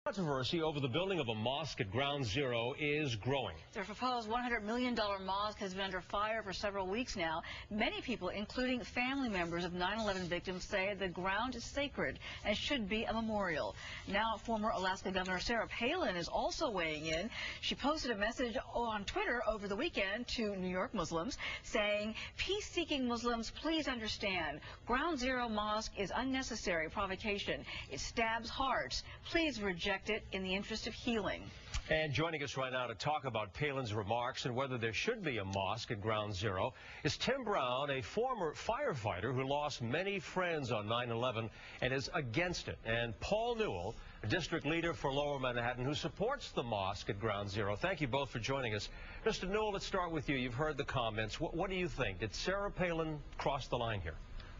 Controversy over the building of a mosque at Ground Zero is growing. Their proposed $100 million mosque has been under fire for several weeks now. Many people, including family members of 9/11 victims, say the ground is sacred and should be a memorial. Now, former Alaska Governor Sarah Palin is also weighing in. She posted a message on Twitter over the weekend to New York Muslims saying, "Peace-seeking Muslims, please understand. Ground Zero Mosque is unnecessary provocation. It stabs hearts. Please reject it in the interest of healing." And joining us right now to talk about Palin's remarks and whether there should be a mosque at Ground Zero is Tim Brown, a former firefighter who lost many friends on 9/11 and is against it, and Paul Newell, a district leader for Lower Manhattan, who supports the mosque at Ground Zero. Thank you both for joining us. Mr. Newell, let's start with you. You've heard the comments. What do you think? Did Sarah Palin cross the line here?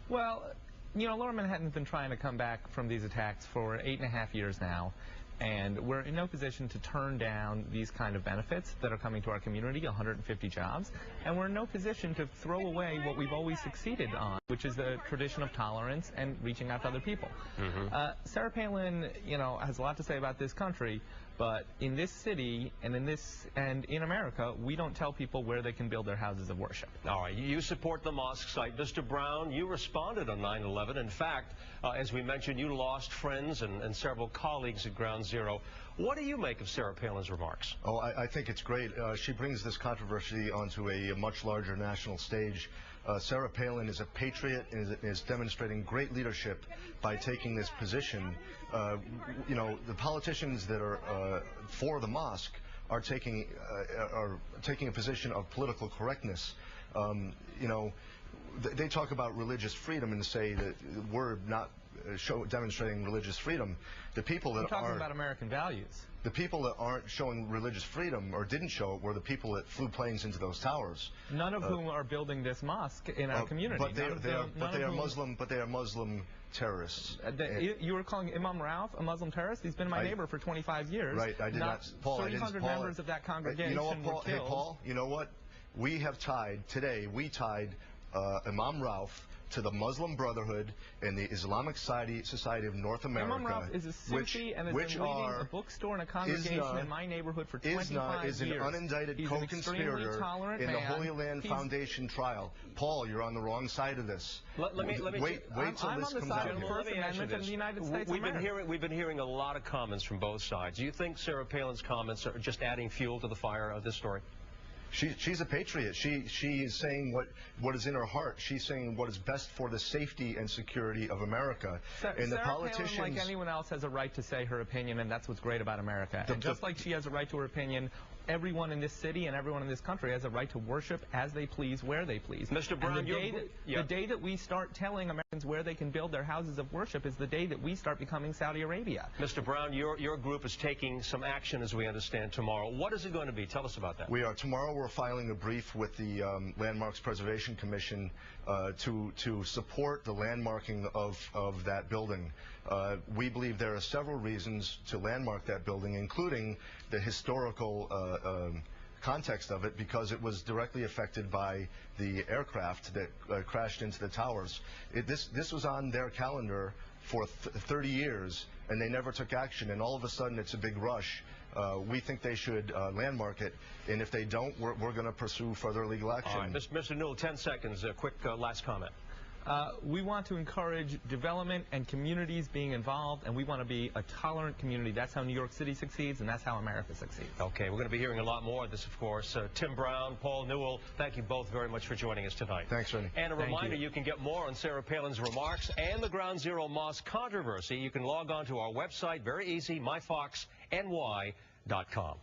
Well, you know, Lower Manhattan's been trying to come back from these attacks for 8.5 years now. And we're in no position to turn down these kind of benefits that are coming to our community, 150 jobs. And we're in no position to throw away what we've always succeeded on, which is the tradition of tolerance and reaching out to other people. Sarah Palin, you know, has a lot to say about this country, but in this city and in America, we don't tell people where they can build their houses of worship. All right, you support the mosque site. Mr. Brown, you responded on 9/11. In fact, as we mentioned, you lost friends and several colleagues at Ground Zero. What do you make of Sarah Palin's remarks? Oh, I think it's great. She brings this controversy onto a much larger national stage. Sarah Palin is a patriot and is demonstrating great leadership by taking this position. You know, the politicians that are for the mosque are taking a position of political correctness. You know, they talk about religious freedom and say that we're not demonstrating religious freedom. The people that are talking about American values. The people that aren't showing religious freedom or didn't show it were the people that flew planes into those towers. None of whom are building this mosque in our community. But they are Muslim terrorists. You were calling Imam Rauf a Muslim terrorist? He's been my neighbor for 25 years. Right, I did not. Paul, 300 members of that congregation were killed. Hey, Paul, you know what? We tied Imam Rauf to the Muslim Brotherhood and the Islamic Society of North America. Imam Rauf is a Sufi and has been leading a bookstore and a congregation in my neighborhood for 25 years. Is an unindicted co-conspirator in the Holy Land Foundation trial. Paul, you're on the wrong side of this. Wait till this comes out. I'm on the side of the First Amendment and the United States of America. We've been hearing a lot of comments from both sides. Do you think Sarah Palin's comments are just adding fuel to the fire of this story? She's a patriot. She is saying what is in her heart. She's saying what is best for the safety and security of America. And the politicians, Palin, like anyone else, has a right to say her opinion, and that's what's great about America. And just like she has a right to her opinion, everyone in this city and everyone in this country has a right to worship as they please, where they please. Mr. Brown, the day that we start telling Americans where they can build their houses of worship is the day that we start becoming Saudi Arabia. Mr. Brown, your group is taking some action, as we understand, tomorrow. What is it going to be? Tell us about that. Tomorrow we're filing a brief with the Landmarks Preservation Commission to support the landmarking of that building. We believe there are several reasons to landmark that building, including the historical context of it, because it was directly affected by the aircraft that crashed into the towers. This was on their calendar for 30 years, and they never took action, and all of a sudden it's a big rush. We think they should landmark it, and if they don't, we're going to pursue further legal action. All right, Mr. Newell, 10 seconds, a quick last comment. We want to encourage development and communities being involved, and we want to be a tolerant community. That's how New York City succeeds, and that's how America succeeds. Okay, we're going to be hearing a lot more of this, of course. Tim Brown, Paul Newell, thank you both very much for joining us tonight. Thanks, Rennie. And a reminder, you can get more on Sarah Palin's remarks and the Ground Zero Mosque controversy. You can log on to our website, very easy, myfoxny.com.